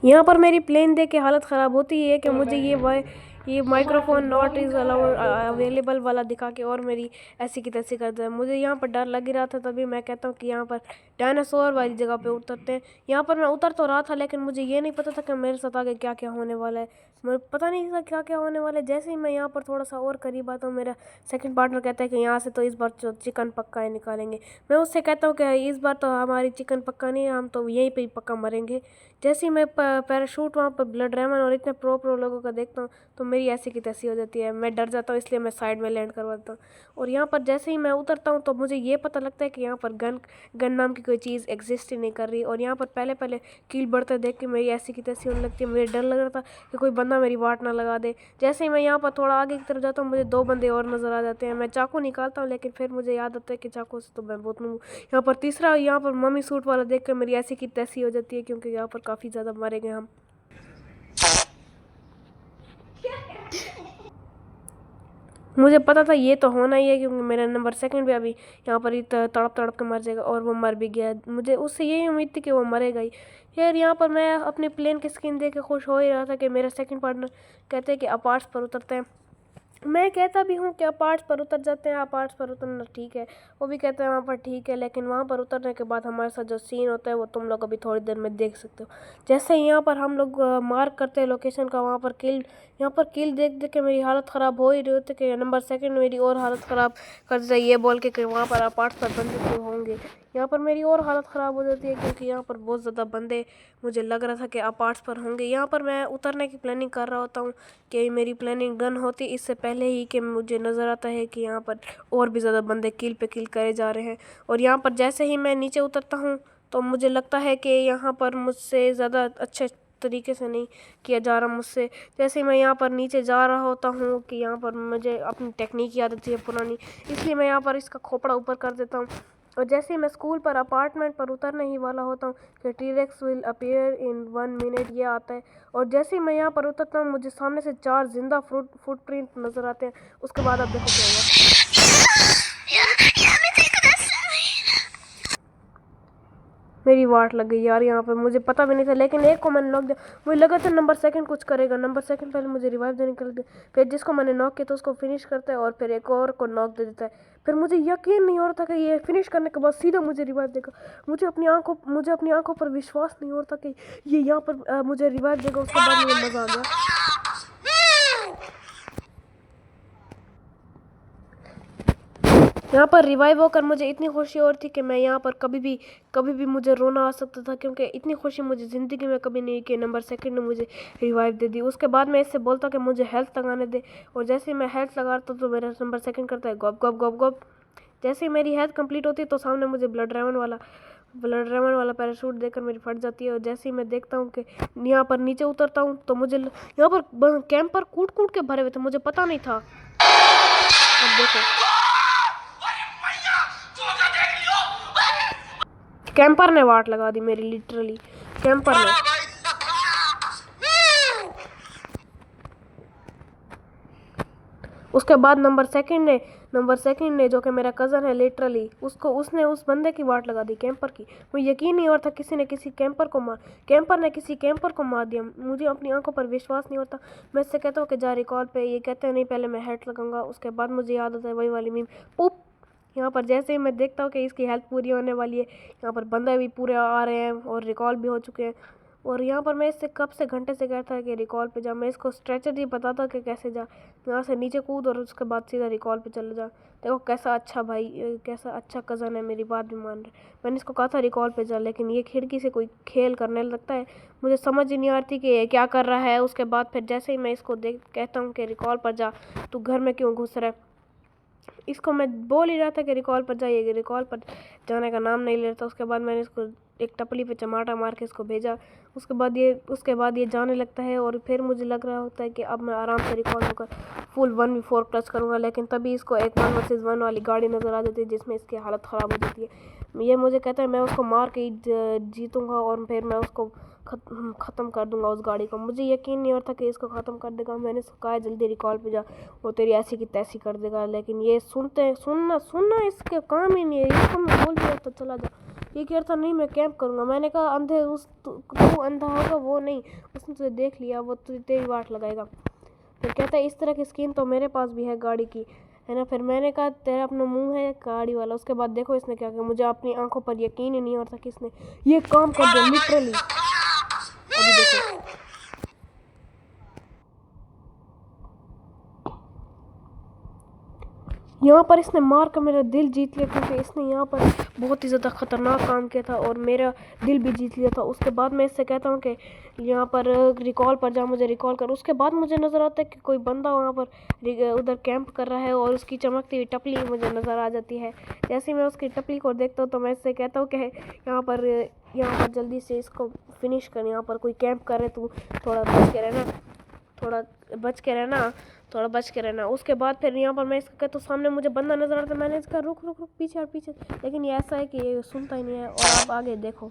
यहाँ पर मेरी प्लेन देख के हालत ख़राब होती है कि मुझे ये microphone not is allowed available वाला दिखा के और मेरी ऐसी की तैसी कर दे। मुझे यहाँ पर डर लग ही रहा था, तभी मैं कहता हूँ कि यहाँ पर डायनासोर वाली जगह पे उतरते हैं। यहाँ पर मैं उतर तो रहा था, लेकिन मुझे ये नहीं पता था कि मेरे साथ आगे क्या क्या होने वाला है। मुझे पता नहीं था क्या क्या होने वाला है। जैसे ही मैं यहाँ पर थोड़ा सा और करीब आता हूँ, मेरा सेकंड पार्टनर कहता है कि यहाँ से तो इस बार जो चिकन पक्का है निकालेंगे। मैं उससे कहता हूँ कि इस बार तो हमारी चिकन पक्का नहीं है, हम तो यहीं पे ही पक्का मरेंगे। जैसे ही मैं पैराशूट वहाँ पर ब्लड रेमन और इतने प्रो लोगों का देखता हूँ, तो मेरी ऐसी की तैसी हो जाती है। मैं डर जाता हूँ, इसलिए मैं साइड में लैंड करवाता हूँ। और यहाँ पर जैसे ही मैं उतरता हूँ, तो मुझे ये पता लगता है कि यहाँ पर गन नाम की कोई चीज़ एग्जिस्ट ही नहीं कर रही। और यहाँ पर पहले कील बढ़ते देख के मेरी ऐसी की तैसी होने लगती है। मुझे डर लग रहा था कि कोई बंदा मेरी वाट ना लगा दे। जैसे ही मैं यहाँ पर थोड़ा आगे की तरफ जाता हूँ, मुझे 2 बंदे और नज़र आ जाते हैं। मैं चाकू निकालता हूँ, लेकिन फिर मुझे याद आता है कि चाकू से तो मैं बहुत लूँ। यहाँ पर तीसरा यहाँ पर मम्मी सूट वाला देख कर मेरी ऐसी की तैसी हो जाती है, क्योंकि यहाँ पर काफ़ी ज़्यादा मारे गए हम। मुझे पता था ये तो होना ही है, क्योंकि मेरा नंबर सेकंड पे अभी यहाँ पर ही तड़प तड़प के मर जाएगा, और वो मर भी गया। मुझे उससे यही उम्मीद थी कि वो मरेगा ही। यार यहाँ पर मैं अपने प्लेन की स्किन देख के खुश हो ही रहा था कि मेरा सेकंड पार्टनर कहते हैं कि अपार्ट्स पर उतरते हैं। मैं कहता भी हूँ कि अपार्ट्स पर उतर जाते हैं, अपार्ट्स पर उतरना ठीक है। वो भी कहते हैं वहाँ पर ठीक है, लेकिन वहाँ पर उतरने के बाद हमारे साथ जो सीन होता है वो तुम लोग अभी थोड़ी देर में देख सकते हो। जैसे ही यहाँ पर हम लोग मार्क करते हैं लोकेशन का, वहाँ पर किल, यहाँ पर किल देख देख के मेरी हालत ख़राब हो ही रही होती है कि नंबर सेकंड मेरी और हालत ख़राब कर देता है ये बोल के कि वहाँ पर अपार्ट्स पर बंदे क्यों होंगे। यहाँ पर मेरी और हालत ख़राब हो जाती है, क्योंकि यहाँ पर बहुत ज़्यादा बंदे मुझे लग रहा था कि अपार्ट्स पर होंगे। यहाँ पर मैं उतरने की प्लानिंग कर रहा होता हूँ कि मेरी प्लानिंग डन होती इससे पहले ही कि मुझे नज़र आता है कि यहाँ पर और भी ज़्यादा बंदे किल पे किल करे जा रहे हैं। और यहाँ पर जैसे ही मैं नीचे उतरता हूँ, तो मुझे लगता है कि यहाँ पर मुझसे ज़्यादा अच्छे तरीके से नहीं किया जा रहा मुझसे। जैसे मैं यहाँ पर नीचे जा रहा होता हूँ कि यहाँ पर मुझे अपनी टेक्निक याद आती है पुरानी, इसलिए मैं यहाँ पर इसका खोपड़ा ऊपर कर देता हूँ। और जैसे ही मैं स्कूल पर अपार्टमेंट पर उतरने ही वाला होता हूँ कि T-rex will appear in 1 minute ये आता है। और जैसे ही मैं यहाँ पर उतरता हूँ, मुझे सामने से 4 जिंदा फुटप्रिंट नज़र आते हैं। उसके बाद आप देखो क्या हुआ। मेरी वाट लग गई यार, यहाँ पे मुझे पता भी नहीं था, लेकिन एक को मैंने नॉक दिया। मुझे लगा था नंबर सेकंड कुछ करेगा। नंबर सेकंड पहले मुझे रिवाइव देने के लिए, फिर जिसको मैंने नॉक किया तो उसको फिनिश करता है, और फिर एक और को नॉक दे देता है। फिर मुझे यकीन नहीं हो रहा था कि ये फिनिश करने के बाद सीधा मुझे रिवाइव देगा। मुझे अपनी आंखों पर विश्वास नहीं हो रहा था कि ये यहाँ पर मुझे रिवाइव देगा। उसके बाद मुझे मज़ा आ गया। यहाँ पर रिवाइव होकर मुझे इतनी खुशी हो रही थी कि मैं यहाँ पर कभी भी मुझे रोना आ सकता था, क्योंकि इतनी खुशी मुझे ज़िंदगी में कभी नहीं कि नंबर सेकंड ने मुझे रिवाइव दे दी। उसके बाद मैं इससे बोलता कि मुझे हेल्थ लगाने दे, और जैसे ही मैं हेल्थ लगाता तो मेरा नंबर सेकंड करता है गॉप गॉप गॉप गॉप। जैसे ही मेरी हेल्थ कंप्लीट होती है, तो सामने मुझे ब्लड रेमन वाला पैराशूट देकर मेरी फट जाती है। और जैसे ही मैं देखता हूँ कि यहाँ पर नीचे उतरता हूँ, तो मुझे यहाँ पर कैंपर कूट कूट के भरे हुए थे, मुझे पता नहीं था। अब देखो, कैंपर ने वाट लगा दी मेरी, लिटरली कैंपर ने। उसके बाद नंबर सेकंड ने जो कि मेरा कज़न है, लिटरली उसने उस बंदे की वाट लगा दी, कैंपर की। मुझे यकीन नहीं हो रहा था कैंपर ने किसी कैंपर को मार दिया। मुझे अपनी आंखों पर विश्वास नहीं होता। मैं इससे कहता हूँ कि जा रिकॉल पे, ये कहते हैं नहीं पहले मैं हेड लगाऊंगा। उसके बाद मुझे याद आता है वही वाली मीम, पुप। यहाँ पर जैसे ही मैं देखता हूँ कि इसकी हेल्थ पूरी होने वाली है, यहाँ पर बंदे भी पूरे आ रहे हैं और रिकॉल भी हो चुके हैं। और यहाँ पर मैं इससे कब से घंटे से कहता है कि रिकॉल पे जा। मैं इसको स्ट्रेचर ही बताता कि कैसे जा, यहाँ से नीचे कूद और उसके बाद सीधा रिकॉल पे चले जा। देखो कैसा अच्छा भाई, कैसा अच्छा कज़न है, मेरी बात भी मान रहा है। मैंने इसको कहा था रिकॉल पे जा, लेकिन ये खिड़की से कोई खेल करने लगता है। मुझे समझ ही नहीं आती कि ये क्या कर रहा है। उसके बाद फिर जैसे ही मैं इसको कहता हूँ कि रिकॉल पर जा, तू घर में क्यों घुस रहा है। इसको मैं बोल ही रहा था कि रिकॉल पर जाइए, रिकॉल पर जाने का नाम नहीं ले रहा था। उसके बाद मैंने इसको एक टपली पे चमाटा मार के इसको भेजा। उसके बाद ये जाने लगता है, और फिर मुझे लग रहा होता है कि अब मैं आराम से रिकॉल होकर फुल 1v4 क्लच करूँगा। लेकिन तभी इसको एक 1 वर्सेस 1 वाली गाड़ी नज़र आ जाती है, जिसमें इसकी हालत ख़राब हो जाती है। ये मुझे कहता है मैं उसको मार के ही जीतूँगा, और फिर मैं उसको ख़त्म कर दूंगा उस गाड़ी को। मुझे यकीन नहीं होता कि इसको ख़त्म कर देगा। मैंने इसको कहा जल्दी रिकॉल पे जा, वो तेरी ऐसी की तैसी कर देगा। लेकिन ये सुनना इसके काम ही नहीं है। इसको मैं बोल दिया तो चला जा, ये कह रहा था नहीं मैं कैंप करूँगा। मैंने कहा अंधे तू अंधा होगा वो नहीं, उसने तुझे देख लिया, वो तुझे तेरी वाट लगाएगा। फिर कहता है इस तरह की स्किन तो मेरे पास भी है गाड़ी की, है ना। फिर मैंने कहा तेरा अपना मुंह है गाड़ी वाला। उसके बाद देखो इसने क्या किया, मुझे अपनी आंखों पर यकीन ही नहीं हो रहा था कि इसने ये काम कर दिया लिटरली। अभी देखो यहाँ पर इसने मार कर मेरा दिल जीत लिया, क्योंकि इसने यहाँ पर बहुत ही ज़्यादा ख़तरनाक काम किया था और मेरा दिल भी जीत लिया था। उसके बाद मैं इससे कहता हूँ कि यहाँ पर रिकॉल पर जा, मुझे रिकॉल कर। उसके बाद मुझे नज़र आता है कि कोई बंदा वहाँ पर उधर कैंप कर रहा है और उसकी चमकती हुई टपली मुझे नज़र आ जाती है। जैसे ही मैं उसकी टपली को देखता हूँ तो मैं इससे कहता हूँ कि यहाँ पर जल्दी से इसको फिनिश कर, यहाँ पर कोई कैंप करे, तू थोड़ा बच के रहना, थोड़ा बच के रहना, थोड़ा बच के रहना। उसके बाद फिर यहाँ पर मैं इसका तो सामने मुझे बंदा नजर आता है, मैंने इसका रुक रुक रुक पीछे और पीछे, लेकिन ये ऐसा है कि ये सुनता ही नहीं है। और आप आगे देखो